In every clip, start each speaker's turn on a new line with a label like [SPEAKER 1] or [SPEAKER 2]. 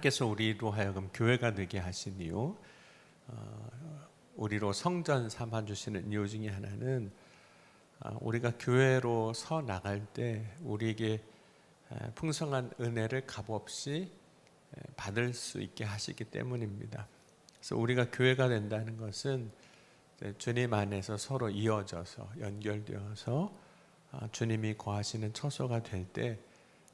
[SPEAKER 1] 께서 우리로 하여금 교회가 되게 하신 이유, 우리로 성전 삼아 주시는 이유 중에 하나는 우리가 교회로 서 나갈 때 우리에게 풍성한 은혜를 값없이 받을 수 있게 하시기 때문입니다. 그래서 우리가 교회가 된다는 것은 주님 안에서 서로 이어져서 연결되어서 주님이 거하시는 처소가 될 때,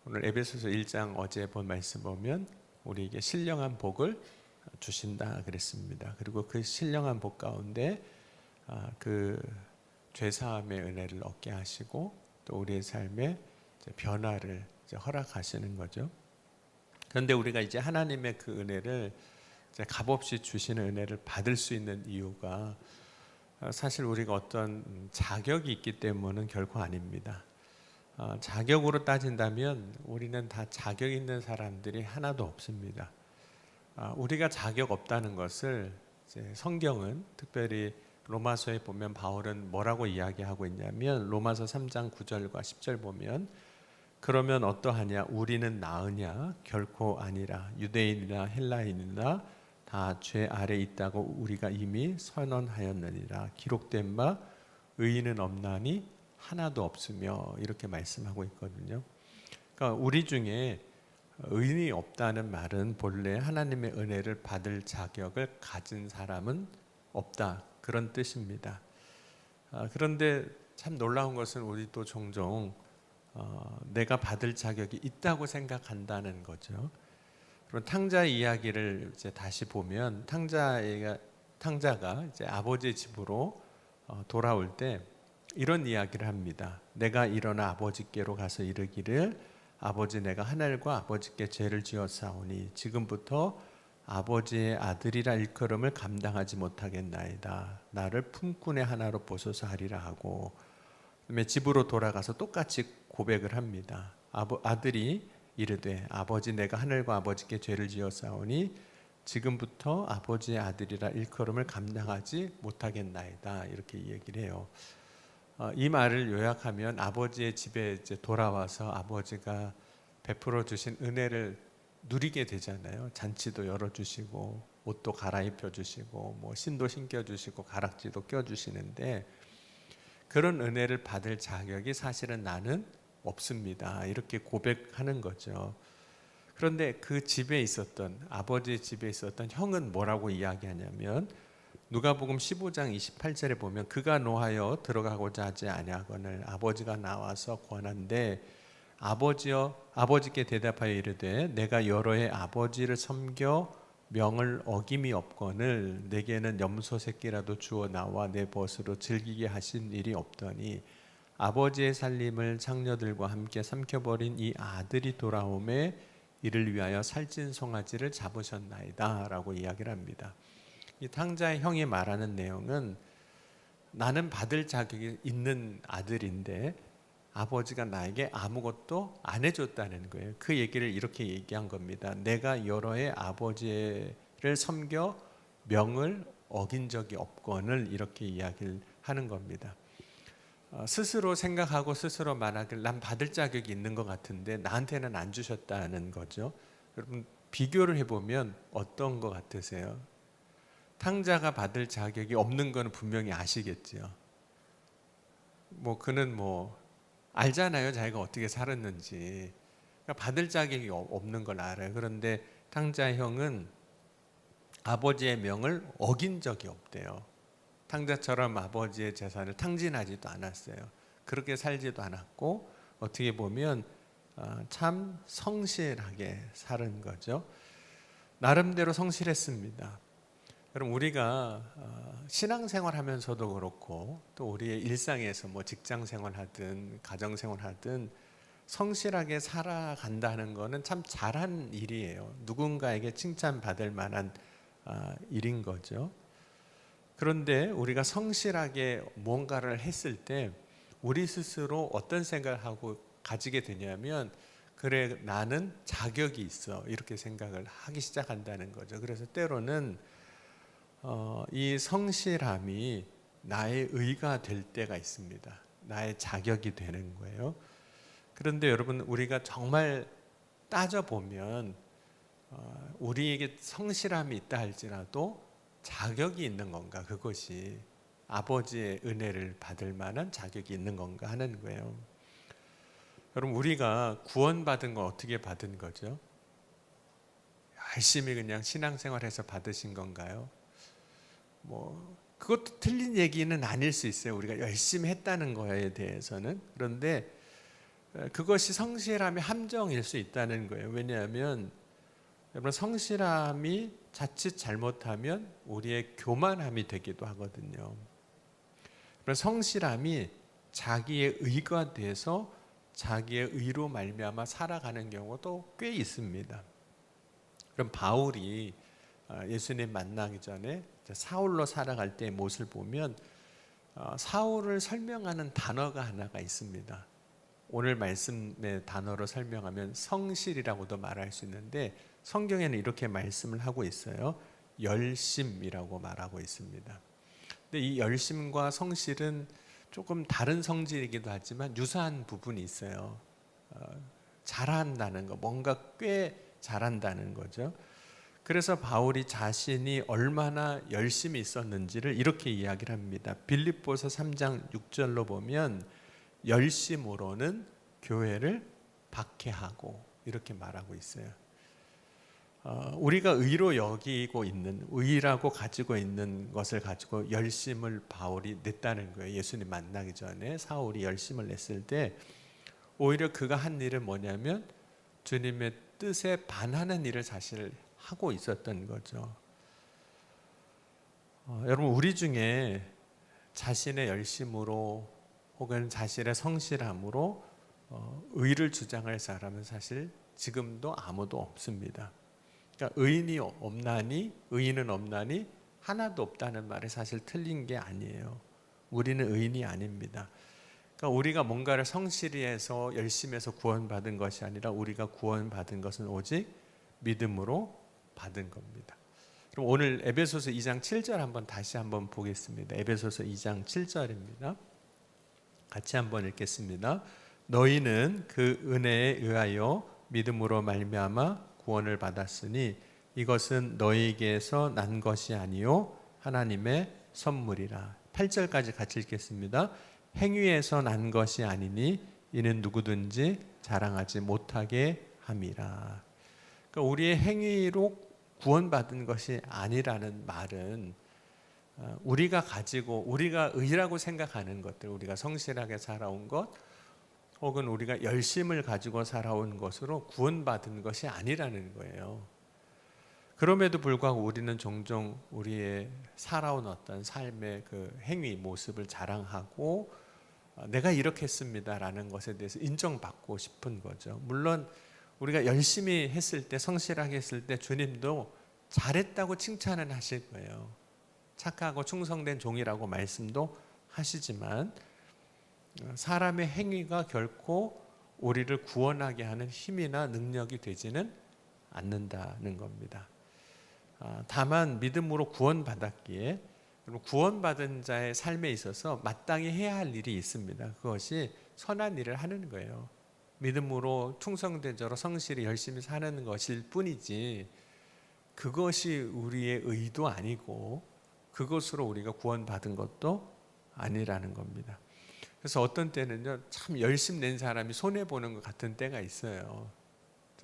[SPEAKER 1] 오늘 에베소서 1장 어제 본 말씀 보면 우리에게 신령한 복을 주신다 그랬습니다. 그리고 그 신령한 복 가운데 그 죄사함의 은혜를 얻게 하시고 또 우리의 삶에 변화를 허락하시는 거죠. 그런데 우리가 이제 하나님의 그 은혜를 값없이 주시는 은혜를 받을 수 있는 이유가 사실 우리가 어떤 자격이 있기 때문은 결코 아닙니다. 자격으로 따진다면 우리는 다 자격 있는 사람들이 하나도 없습니다. 우리가 자격 없다는 것을 성경은, 특별히 로마서에 보면 바울은 뭐라고 이야기하고 있냐면, 로마서 3장 9절과 10절 보면, 그러면 어떠하냐? 우리는 나으냐? 결코 아니라. 유대인이나 헬라인이나 다 죄 아래 있다고 우리가 이미 선언하였느니라. 기록된 바 의인은 없나니 하나도 없으며, 이렇게 말씀하고 있거든요. 그러니까 우리 중에 의인이 없다는 말은 본래 하나님의 은혜를 받을 자격을 가진 사람은 없다, 그런 뜻입니다. 그런데 참 놀라운 것은 우리도 종종 내가 받을 자격이 있다고 생각한다는 거죠. 그럼 탕자의 이야기를 이제 다시 보면, 탕자가 이제 아버지의 집으로 돌아올 때 이런 이야기를 합니다. 내가 일어나 아버지께로 가서 이르기를, 아버지, 내가 하늘과 아버지께 죄를 지었사오니 지금부터 아버지의 아들이라 일컬음을 감당하지 못하겠나이다. 나를 품꾼의 하나로 보소서 하리라 하고, 그다음에 집으로 돌아가서 똑같이 고백을 합니다. 아들이 이르되, 아버지, 내가 하늘과 아버지께 죄를 지었사오니 지금부터 아버지의 아들이라 일컬음을 감당하지 못하겠나이다. 이렇게 얘기를 해요. 이 말을 요약하면, 아버지의 집에 이제 돌아와서 아버지가 베풀어 주신 은혜를 누리게 되잖아요. 잔치도 열어주시고 옷도 갈아입혀 주시고 뭐 신도 신겨 주시고 가락지도 껴 주시는데, 그런 은혜를 받을 자격이 사실은 나는 없습니다, 이렇게 고백하는 거죠. 그런데 그 집에 있었던, 아버지의 집에 있었던 형은 뭐라고 이야기하냐면, 누가복음 15장 28절에 보면, 그가 노하여 들어가고자 하지 아니하거늘 아버지가 나와서 권한대, 아버지여, 아버지께 대답하여 이르되, 내가 여러 해 아버지를 섬겨 명을 어김이 없거늘 내게는 염소 새끼라도 주어 나와 내 벗으로 즐기게 하신 일이 없더니, 아버지의 살림을 장녀들과 함께 삼켜버린 이 아들이 돌아오매 이를 위하여 살찐 송아지를 잡으셨나이다 라고 이야기를 합니다. 이 탕자의 형이 말하는 내용은, 나는 받을 자격이 있는 아들인데 아버지가 나에게 아무것도 안 해줬다는 거예요. 그 얘기를 이렇게 얘기한 겁니다. 내가 여러 해 아버지를 섬겨 명을 어긴 적이 없거늘, 이렇게 이야기를 하는 겁니다. 스스로 생각하고 스스로 말하길, 난 받을 자격이 있는 것 같은데 나한테는 안 주셨다는 거죠. 여러분, 비교를 해보면 어떤 것 같으세요? 탕자가 받을 자격이 없는 건 분명히 아시겠죠. 그는 알잖아요, 자기가 어떻게 살았는지. 그러니까 받을 자격이 없는 걸 알아요. 그런데 탕자 형은 아버지의 명을 어긴 적이 없대요. 탕자처럼 아버지의 재산을 탕진하지도 않았어요. 그렇게 살지도 않았고, 어떻게 보면 참 성실하게 사는 거죠. 나름대로 성실했습니다. 그럼 우리가 신앙생활 하면서도 그렇고, 또 우리의 일상에서 직장생활 하든 가정생활 하든 성실하게 살아간다는 것은 참 잘한 일이에요. 누군가에게 칭찬받을 만한 일인 거죠. 그런데 우리가 성실하게 뭔가를 했을 때 우리 스스로 어떤 생각을 하고 가지게 되냐면, 그래, 나는 자격이 있어, 이렇게 생각을 하기 시작한다는 거죠. 그래서 때로는 이 성실함이 나의 의가 될 때가 있습니다. 나의 자격이 되는 거예요. 그런데 여러분, 우리가 정말 따져보면 우리에게 성실함이 있다 할지라도 자격이 있는 건가, 그것이 아버지의 은혜를 받을 만한 자격이 있는 건가 하는 거예요. 여러분, 우리가 구원받은 건 어떻게 받은 거죠? 열심히 그냥 신앙생활해서 받으신 건가요? 그것도 틀린 얘기는 아닐 수 있어요. 우리가 열심히 했다는 거에 대해서는. 그런데 그것이 성실함의 함정일 수 있다는 거예요. 왜냐하면 여러분, 성실함이 자칫 잘못하면 우리의 교만함이 되기도 하거든요. 성실함이 자기의 의가 돼서 자기의 의로 말미암아 살아가는 경우도 꽤 있습니다. 그럼 바울이 예수님 만나기 전에 사울로 살아갈 때의 모습을 보면 사울을 설명하는 단어가 하나가 있습니다. 오늘 말씀의 단어로 설명하면 성실이라고도 말할 수 있는데 성경에는 이렇게 말씀을 하고 있어요. 열심이라고 말하고 있습니다. 근데 이 열심과 성실은 조금 다른 성질이기도 하지만 유사한 부분이 있어요. 잘한다는 거, 뭔가 꽤 잘한다는 거죠. 그래서 바울이 자신이 얼마나 열심히 있었는지를 이렇게 이야기를 합니다. 빌립보서 3장 6절로 보면 열심으로는 교회를 박해하고 이렇게 말하고 있어요. 우리가 의로 여기고 있는, 의라고 가지고 있는 것을 가지고 열심을 바울이 냈다는 거예요. 예수님 만나기 전에 사울이 열심을 냈을 때 오히려 그가 한 일은 뭐냐면 주님의 뜻에 반하는 일을 사실 하고 있었던 거죠. 여러분, 우리 중에 자신의 열심으로 혹은 자신의 성실함으로 의를 주장할 사람은 사실 지금도 아무도 없습니다. 그러니까 의인은 없나니 하나도 없다는 말이 사실 틀린 게 아니에요. 우리는 의인이 아닙니다. 그러니까 우리가 뭔가를 성실히 해서 열심히 해서 구원받은 것이 아니라 우리가 구원받은 것은 오직 믿음으로 받은 겁니다. 그럼 오늘 에베소서 2장 7절 다시 한번 보겠습니다. 에베소서 2장 7절입니다. 같이 한번 읽겠습니다. 너희는 그 은혜에 의하여 믿음으로 말미암아 구원을 받았으니 이것은 너희에게서 난 것이 아니요 하나님의 선물이라. 8절까지 같이 읽겠습니다. 행위에서 난 것이 아니니 이는 누구든지 자랑하지 못하게 함이라. 그러니까 우리의 행위로 구원받은 것이 아니라는 말은 우리가 가지고 우리가 의라고 생각하는 것들, 우리가 성실하게 살아온 것 혹은 우리가 열심을 가지고 살아온 것으로 구원받은 것이 아니라는 거예요. 그럼에도 불구하고 우리는 종종 우리의 살아온 어떤 삶의 그 행위 모습을 자랑하고 내가 이렇게 했습니다라는 것에 대해서 인정받고 싶은 거죠. 물론 우리가 열심히 했을 때, 성실하게 했을 때 주님도 잘했다고 칭찬은 하실 거예요. 착하고 충성된 종이라고 말씀도 하시지만 사람의 행위가 결코 우리를 구원하게 하는 힘이나 능력이 되지는 않는다는 겁니다. 다만 믿음으로 구원받았기에 구원받은 자의 삶에 있어서 마땅히 해야 할 일이 있습니다. 그것이 선한 일을 하는 거예요. 믿음으로 충성된 자로 성실히 열심히 사는 것일 뿐이지 그것이 우리의 의도 아니고 그것으로 우리가 구원받은 것도 아니라는 겁니다. 그래서 어떤 때는요, 참 열심 낸 사람이 손해보는 것 같은 때가 있어요.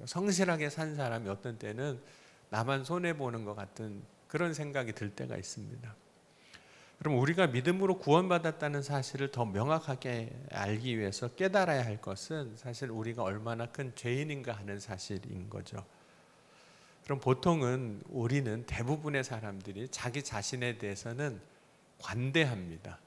[SPEAKER 1] 성실하게 산 사람이 어떤 때는 나만 손해보는 것 같은 그런 생각이 들 때가 있습니다. 그럼 우리가 믿음으로 구원받았다는 사실을 더 명확하게 알기 위해서 깨달아야 할 것은 사실 우리가 얼마나 큰 죄인인가 하는 사실인 거죠. 그럼 보통은 우리는 대부분의 사람들이 자기 자신에 대해서는 관대합니다.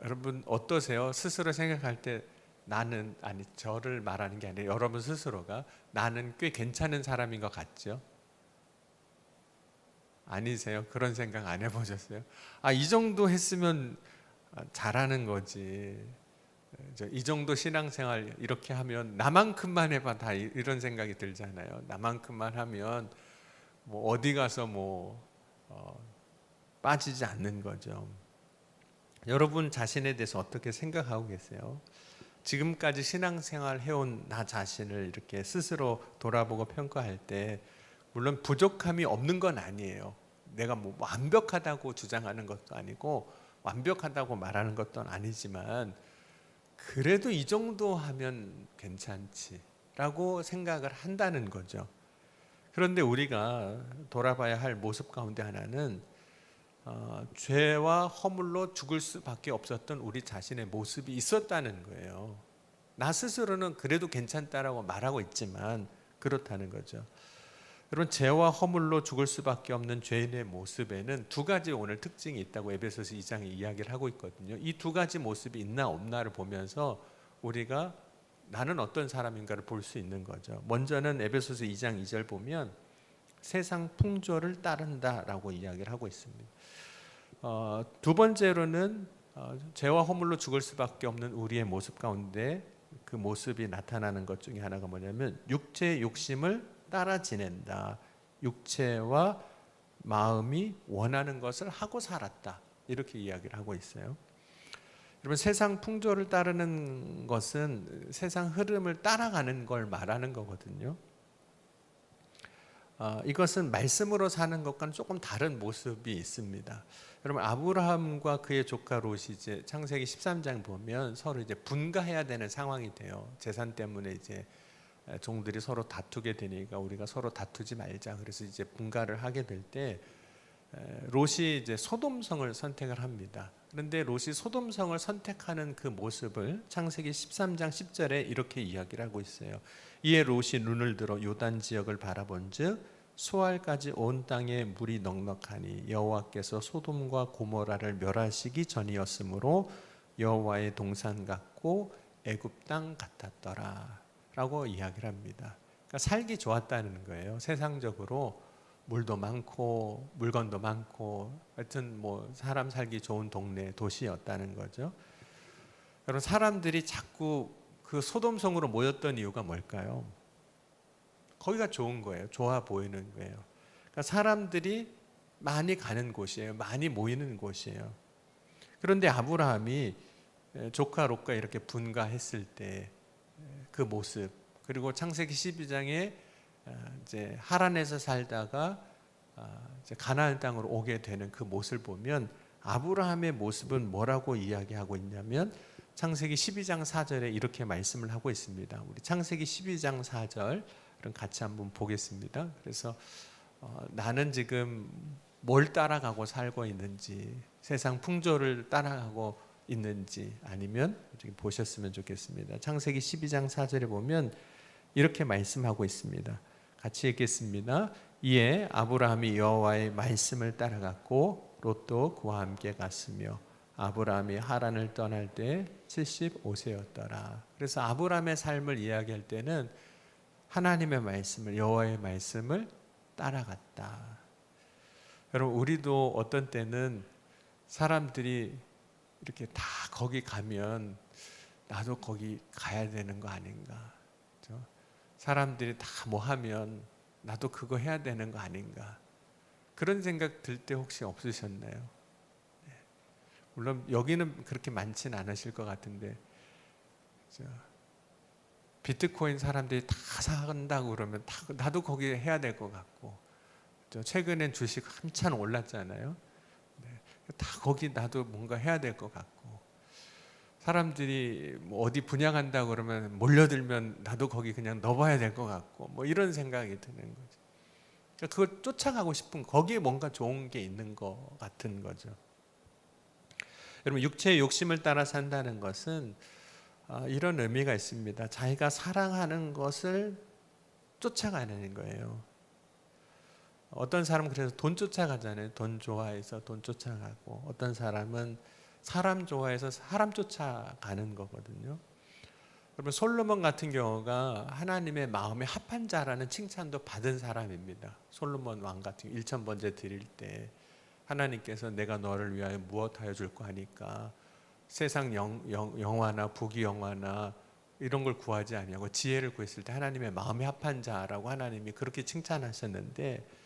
[SPEAKER 1] 여러분 어떠세요? 스스로 생각할 때 나는, 아니 저를 말하는 게 아니라 여러분 스스로가 나는 꽤 괜찮은 사람인 것 같죠? 아니세요? 그런 생각 안 해보셨어요? 이 정도 했으면 잘하는 거지. 이 정도 신앙생활 이렇게 하면 나만큼만 해봐 다 이런 생각이 들잖아요. 나만큼만 하면 뭐 어디 가서 빠지지 않는 거죠. 여러분 자신에 대해서 어떻게 생각하고 계세요? 지금까지 신앙생활 해온 나 자신을 이렇게 스스로 돌아보고 평가할 때 물론 부족함이 없는 건 아니에요. 내가 뭐 완벽하다고 주장하는 것도 아니고 완벽하다고 말하는 것도 아니지만 그래도 이 정도 하면 괜찮지라고 생각을 한다는 거죠. 그런데 우리가 돌아봐야 할 모습 가운데 하나는 죄와 허물로 죽을 수밖에 없었던 우리 자신의 모습이 있었다는 거예요. 나 스스로는 그래도 괜찮다라고 말하고 있지만 그렇다는 거죠. 여러분, 죄와 허물로 죽을 수밖에 없는 죄인의 모습에는 두 가지 오늘 특징이 있다고 에베소서 2장에 이야기를 하고 있거든요. 이 두 가지 모습이 있나 없나를 보면서 우리가 나는 어떤 사람인가를 볼 수 있는 거죠. 먼저는 에베소서 2장 2절 보면 세상 풍조를 따른다라고 이야기를 하고 있습니다. 두 번째로는 죄와 허물로 죽을 수밖에 없는 우리의 모습 가운데 그 모습이 나타나는 것 중에 하나가 뭐냐면 육체의 욕심을 따라 지낸다. 육체와 마음이 원하는 것을 하고 살았다. 이렇게 이야기를 하고 있어요. 여러분, 세상 풍조를 따르는 것은 세상 흐름을 따라가는 걸 말하는 거거든요. 이것은 말씀으로 사는 것과는 조금 다른 모습이 있습니다. 여러분, 아브라함과 그의 조카 롯이 이제 창세기 13장 보면 서로 이제 분가해야 되는 상황이 돼요. 재산 때문에 이제 종들이 서로 다투게 되니까 우리가 서로 다투지 말자. 그래서 이제 분가를 하게 될 때 롯이 이제 소돔성을 선택을 합니다. 그런데 롯이 소돔성을 선택하는 그 모습을 창세기 13장 10절에 이렇게 이야기를 하고 있어요. 이에 롯이 눈을 들어 요단 지역을 바라본즉 소알까지 온 땅에 물이 넉넉하니 여호와께서 소돔과 고모라를 멸하시기 전이었으므로 여호와의 동산 같고 애굽 땅 같았더라 라고 이야기를 합니다. 그러니까 살기 좋았다는 거예요. 세상적으로 물도 많고 물건도 많고 하여튼 뭐 사람 살기 좋은 동네 도시였다는 거죠. 여러분, 사람들이 자꾸 그 소돔성으로 모였던 이유가 뭘까요? 거기가 좋은 거예요. 좋아 보이는 거예요. 그러니까 사람들이 많이 가는 곳이에요. 많이 모이는 곳이에요. 그런데 아브라함이 조카 롯과 이렇게 분가했을 때 그 모습, 그리고 창세기 12장에 이제 하란에서 살다가 이제 가나안 땅으로 오게 되는 그 모습을 보면 아브라함의 모습은 뭐라고 이야기하고 있냐면 창세기 12장 4절에 이렇게 말씀을 하고 있습니다. 우리 창세기 12장 4절 같이 한번 보겠습니다. 그래서 나는 지금 뭘 따라가고 살고 있는지, 세상 풍조를 따라가고 있는지 아니면 보셨으면 좋겠습니다. 창세기 12장 4절에 보면 이렇게 말씀하고 있습니다. 같이 읽겠습니다. 이에 아브라함이 여호와의 말씀을 따라갔고 롯도 그와 함께 갔으며 아브라함이 하란을 떠날 때 75세였더라. 그래서 아브라함의 삶을 이야기할 때는 하나님의 말씀을, 여호와의 말씀을 따라갔다. 여러분, 우리도 어떤 때는 사람들이 이렇게 다 거기 가면 나도 거기 가야 되는 거 아닌가? 그렇죠? 사람들이 다 뭐 하면 나도 그거 해야 되는 거 아닌가? 그런 생각 들 때 혹시 없으셨나요? 네. 물론 여기는 그렇게 많지는 않으실 것 같은데, 그렇죠? 비트코인 사람들이 다 산다고 그러면 나도 거기 해야 될 것 같고, 그렇죠? 최근엔 주식 한참 올랐잖아요. 다 거기 나도 뭔가 해야 될 것 같고, 사람들이 뭐 어디 분양한다고 그러면 몰려들면 나도 거기 그냥 넣어봐야 될 것 같고, 뭐 이런 생각이 드는 거죠. 그러니까 그걸 쫓아가고 싶은, 거기에 뭔가 좋은 게 있는 것 같은 거죠. 여러분, 육체의 욕심을 따라 산다는 것은 이런 의미가 있습니다. 자기가 사랑하는 것을 쫓아가는 거예요. 어떤 사람은 그래서 돈 쫓아가잖아요. 돈 좋아해서 돈 쫓아가고, 어떤 사람은 사람 좋아해서 사람 쫓아가는 거거든요. 여러분, 솔로몬 같은 경우가 하나님의 마음에 합한 자라는 칭찬도 받은 사람입니다. 솔로몬 왕 같은 경우 1,000번째 드릴 때 하나님께서 내가 너를 위하여 무엇하여 줄까 하니까 세상 영화나 부귀영화나 이런 걸 구하지 아니하고 지혜를 구했을 때 하나님의 마음에 합한 자라고 하나님이 그렇게 칭찬하셨는데,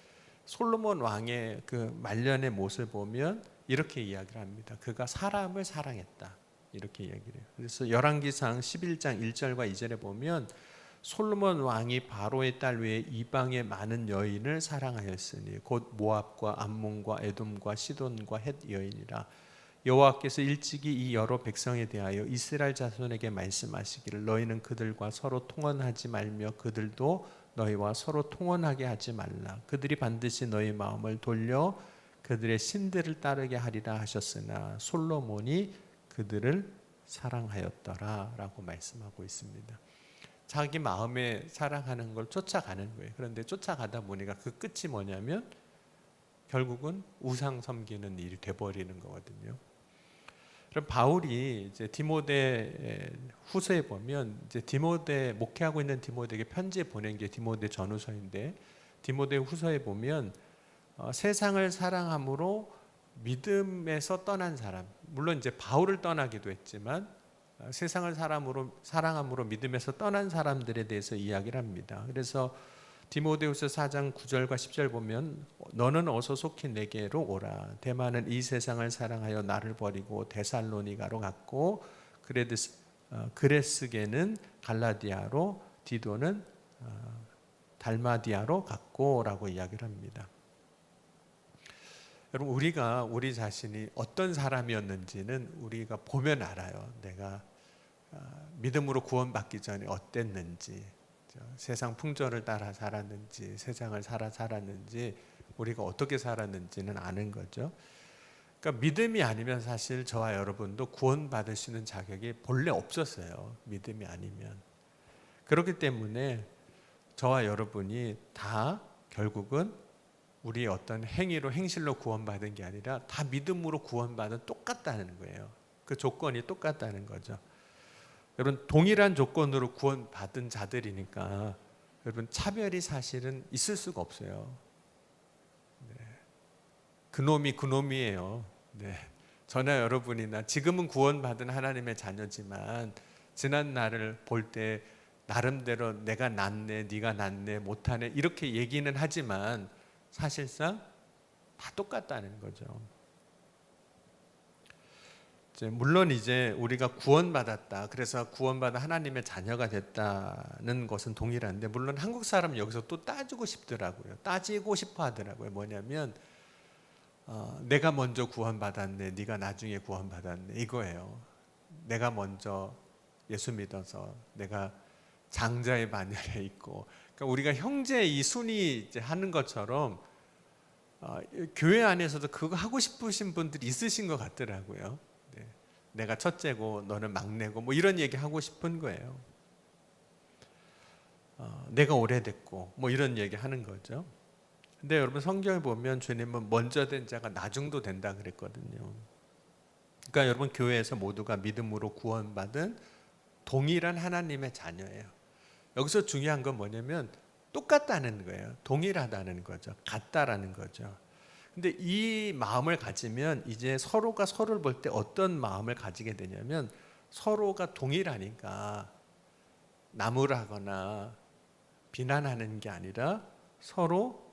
[SPEAKER 1] 솔로몬 왕의 그 말년의 모습을 보면 이렇게 이야기를 합니다. 그가 사람을 사랑했다. 이렇게 얘기를 해요. 그래서 열왕기상 11장 1절과 2절에 보면 솔로몬 왕이 바로의 딸 외에 이방의 많은 여인을 사랑하였으니 곧 모압과 암몬과 에돔과 시돈과 헷 여인이라. 여호와께서 일찍이 이 여러 백성에 대하여 이스라엘 자손에게 말씀하시기를 너희는 그들과 서로 통혼하지 말며 그들도 너희와 서로 통혼하게 하지 말라. 그들이 반드시 너희 마음을 돌려 그들의 신들을 따르게 하리라 하셨으나 솔로몬이 그들을 사랑하였더라 라고 말씀하고 있습니다. 자기 마음에 사랑하는 걸 쫓아가는 거예요. 그런데 쫓아가다 보니까 그 끝이 뭐냐면 결국은 우상 섬기는 일이 돼버리는 거거든요. 그럼 바울이 이제 디모데 후서에 보면 이제 디모데 목회하고 있는 디모데에게 편지 보낸 게 디모데 전후서인데 디모데 후서에 보면 세상을 사랑함으로 믿음에서 떠난 사람, 물론 이제 바울을 떠나기도 했지만 세상을 사랑함으로 믿음에서 떠난 사람들에 대해서 이야기를 합니다. 그래서 디모데후서 4장 9절과 10절 보면 너는 어서 속히 내게로 오라. 데마는 이 세상을 사랑하여 나를 버리고 데살로니가로 갔고 그레스게는 갈라디아로 디도는 달마디아로 갔고 라고 이야기를 합니다. 여러분 우리 자신이 어떤 사람이었는지는 우리가 보면 알아요. 내가 믿음으로 구원받기 전에 어땠는지, 세상 풍조를 따라 살았는지, 세상을 살았는지, 우리가 어떻게 살았는지는 아는 거죠. 그러니까 믿음이 아니면 사실 저와 여러분도 구원받을 수 있는 자격이 본래 없었어요. 믿음이 아니면. 그렇기 때문에 저와 여러분이 다 결국은 우리의 어떤 행실로 구원받은 게 아니라 다 믿음으로 구원받은 똑같다는 거예요. 그 조건이 똑같다는 거죠. 여러분 동일한 조건으로 구원받은 자들이니까 여러분 차별이 사실은 있을 수가 없어요. 네. 그놈이 그놈이에요. 네. 저나 여러분이나 지금은 구원받은 하나님의 자녀지만 지난 날을 볼 때 나름대로 내가 낫네, 네가 낫네, 못하네 이렇게 얘기는 하지만 사실상 다 똑같다는 거죠. 물론 이제 우리가 구원받았다, 그래서 구원받아 하나님의 자녀가 됐다는 것은 동일한데, 물론 한국 사람은 여기서 또 따지고 싶더라고요. 따지고 싶어 하더라고요. 뭐냐면 내가 먼저 구원받았네, 네가 나중에 구원받았네 이거예요. 내가 먼저 예수 믿어서 내가 장자의 반열에 있고, 그러니까 우리가 형제 이 순위 이제 하는 것처럼 교회 안에서도 그거 하고 싶으신 분들이 있으신 것 같더라고요. 네. 내가 첫째고 너는 막내고 뭐 이런 얘기 하고 싶은 거예요. 내가 오래됐고 뭐 이런 얘기 하는 거죠. 근데 여러분 성경에 보면 주님은 먼저 된 자가 나중도 된다 그랬거든요. 그러니까 여러분 교회에서 모두가 믿음으로 구원받은 동일한 하나님의 자녀예요. 여기서 중요한 건 뭐냐면 똑같다는 거예요. 동일하다는 거죠. 같다라는 거죠. 근데 이 마음을 가지면 이제 서로가 서로를 볼 때 어떤 마음을 가지게 되냐면 서로가 동일하니까 나무라거나 비난하는 게 아니라 서로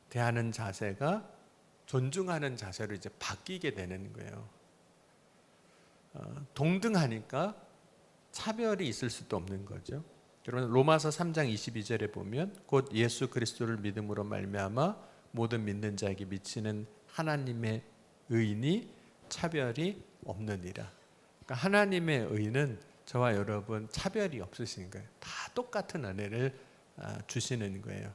[SPEAKER 1] 대하는 자세가 존중하는 자세로 이제 바뀌게 되는 거예요. 동등하니까 차별이 있을 수도 없는 거죠. 여러분 로마서 3장 22절에 보면 곧 예수 그리스도를 믿음으로 말미암아 모든 믿는 자에게 미치는 하나님의 의인이 차별이 없느니라. 그러니까 하나님의 의는 저와 여러분 차별이 없으신 거예요. 다 똑같은 은혜를 주시는 거예요.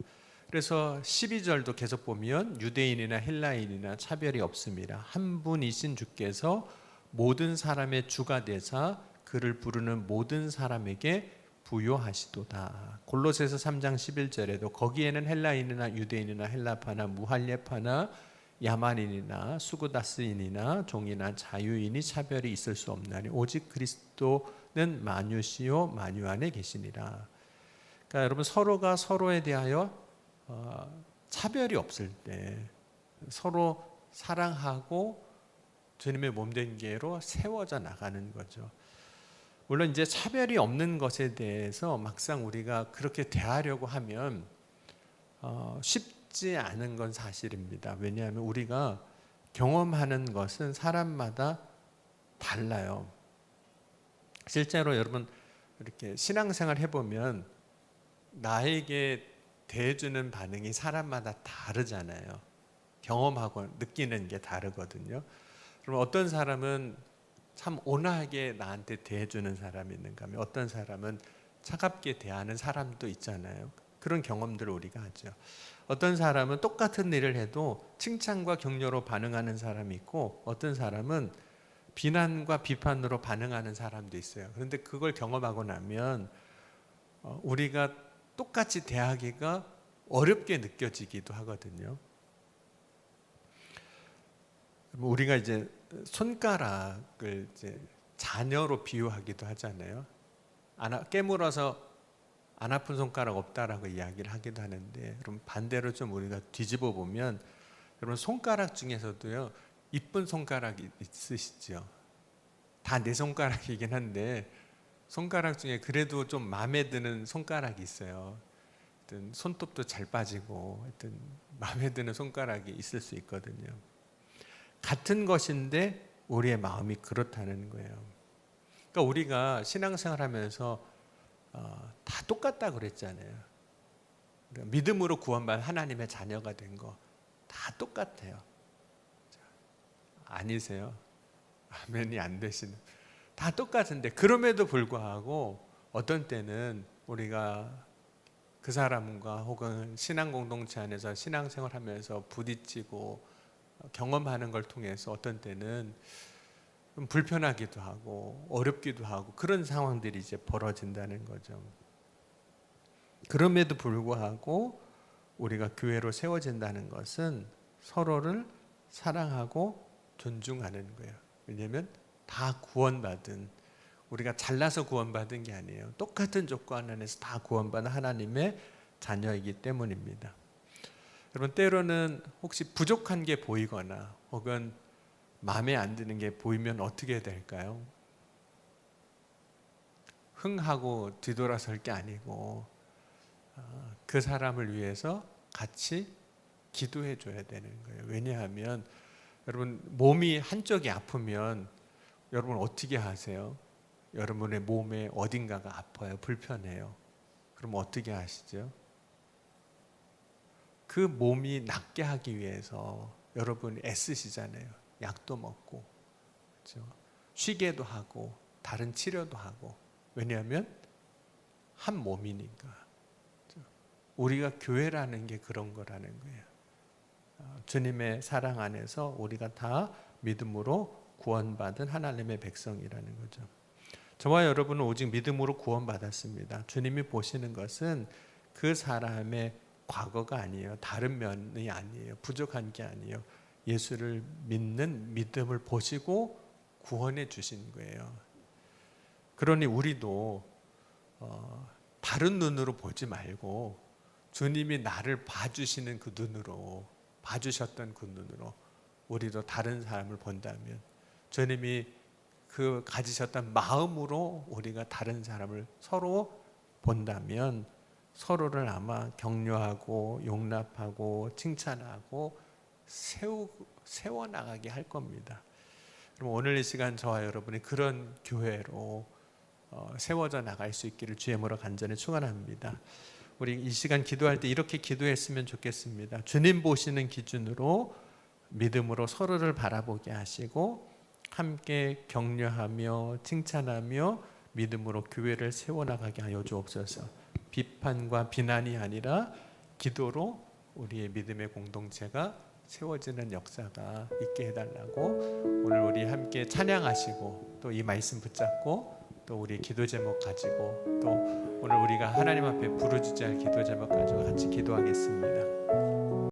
[SPEAKER 1] 그래서 12절도 계속 보면 유대인이나 헬라인이나 차별이 없습니다. 한 분이신 주께서 모든 사람의 주가 되사 그를 부르는 모든 사람에게 부요하시도다. 골로새서 3장 11절에도 거기에는 헬라인이나 유대인이나 헬라파나 무할례파나 야만인이나 수구다스인이나 종이나 자유인이 차별이 있을 수 없나니 오직 그리스도는 만유시요 만유 안에 계시니라. 그러니까 여러분 서로가 서로에 대하여 차별이 없을 때 서로 사랑하고 주님의 몸된 계로 세워져 나가는 거죠. 물론 이제 차별이 없는 것에 대해서 막상 우리가 그렇게 대하려고 하면 쉽지 않은 건 사실입니다. 왜냐하면 우리가 경험하는 것은 사람마다 달라요. 실제로 여러분 이렇게 신앙생활 해보면 나에게 대해주는 반응이 사람마다 다르잖아요. 경험하고 느끼는 게 다르거든요. 그럼 어떤 사람은 참 온화하게 나한테 대해주는 사람이 있는가 하면 어떤 사람은 차갑게 대하는 사람도 있잖아요. 그런 경험들을 우리가 하죠. 어떤 사람은 똑같은 일을 해도 칭찬과 격려로 반응하는 사람이 있고 어떤 사람은 비난과 비판으로 반응하는 사람도 있어요. 그런데 그걸 경험하고 나면 우리가 똑같이 대하기가 어렵게 느껴지기도 하거든요. 우리가 이제 손가락을 이제 자녀로 비유하기도 하잖아요. 깨물어서 안 아픈 손가락 없다라고 이야기를 하기도 하는데, 그럼 반대로 좀 우리가 뒤집어 보면, 여러분 손가락 중에서도요 이쁜 손가락이 있으시죠? 다 내 손가락이긴 한데 손가락 중에 그래도 좀 마음에 드는 손가락이 있어요. 하여튼 손톱도 잘 빠지고 하여튼 마음에 드는 손가락이 있을 수 있거든요. 같은 것인데 우리의 마음이 그렇다는 거예요. 그러니까 우리가 신앙생활하면서 다 똑같다 그랬잖아요. 그러니까 믿음으로 구원받은 하나님의 자녀가 된 거 다 똑같아요. 아니세요? 아멘이 안 되시는. 다 똑같은데 그럼에도 불구하고 어떤 때는 우리가 그 사람과 혹은 신앙 공동체 안에서 신앙생활하면서 부딪히고 경험하는 걸 통해서 어떤 때는 좀 불편하기도 하고 어렵기도 하고 그런 상황들이 이제 벌어진다는 거죠. 그럼에도 불구하고 우리가 교회로 세워진다는 것은 서로를 사랑하고 존중하는 거예요. 왜냐하면 다 구원받은, 우리가 잘나서 구원받은 게 아니에요. 똑같은 조건 안에서 다 구원받은 하나님의 자녀이기 때문입니다. 여러분 때로는 혹시 부족한 게 보이거나 혹은 마음에 안 드는 게 보이면 어떻게 될까요? 흥하고 뒤돌아설 게 아니고 그 사람을 위해서 같이 기도해 줘야 되는 거예요. 왜냐하면 여러분 몸이 한쪽이 아프면 여러분 어떻게 하세요? 여러분의 몸에 어딘가가 아파요, 불편해요. 그럼 어떻게 하시죠? 그 몸이 낫게 하기 위해서 여러분 애쓰시잖아요. 약도 먹고, 그렇죠? 쉬게도 하고 다른 치료도 하고. 왜냐하면 한 몸이니까. 그렇죠? 우리가 교회라는 게 그런 거라는 거예요. 주님의 사랑 안에서 우리가 다 믿음으로 구원받은 하나님의 백성이라는 거죠. 저와 여러분은 오직 믿음으로 구원받았습니다. 주님이 보시는 것은 그 사람의 과거가 아니에요. 다른 면이 아니에요. 부족한 게 아니에요. 예수를 믿는 믿음을 보시고 구원해 주신 거예요. 그러니 우리도 다른 눈으로 보지 말고 주님이 나를 봐주시는 그 눈으로, 봐주셨던 그 눈으로 우리도 다른 사람을 본다면, 주님이 그 가지셨던 마음으로 우리가 다른 사람을 서로 본다면 서로를 아마 격려하고 용납하고 칭찬하고 세워나가게 할 겁니다. 그럼 오늘 이 시간 저와 여러분이 그런 교회로 세워져 나갈 수 있기를 주의 이름으로 간절히 축원합니다. 우리 이 시간 기도할 때 이렇게 기도했으면 좋겠습니다. 주님 보시는 기준으로 믿음으로 서로를 바라보게 하시고 함께 격려하며 칭찬하며 믿음으로 교회를 세워나가게 하여 주옵소서. 비판과 비난이 아니라 기도로 우리의 믿음의 공동체가 세워지는 역사가 있게 해달라고 오늘 우리 함께 찬양하시고 또 이 말씀 붙잡고 또 우리 기도 제목 가지고 또 오늘 우리가 하나님 앞에 부르짖어야 할 기도 제목 가지고 같이 기도하겠습니다.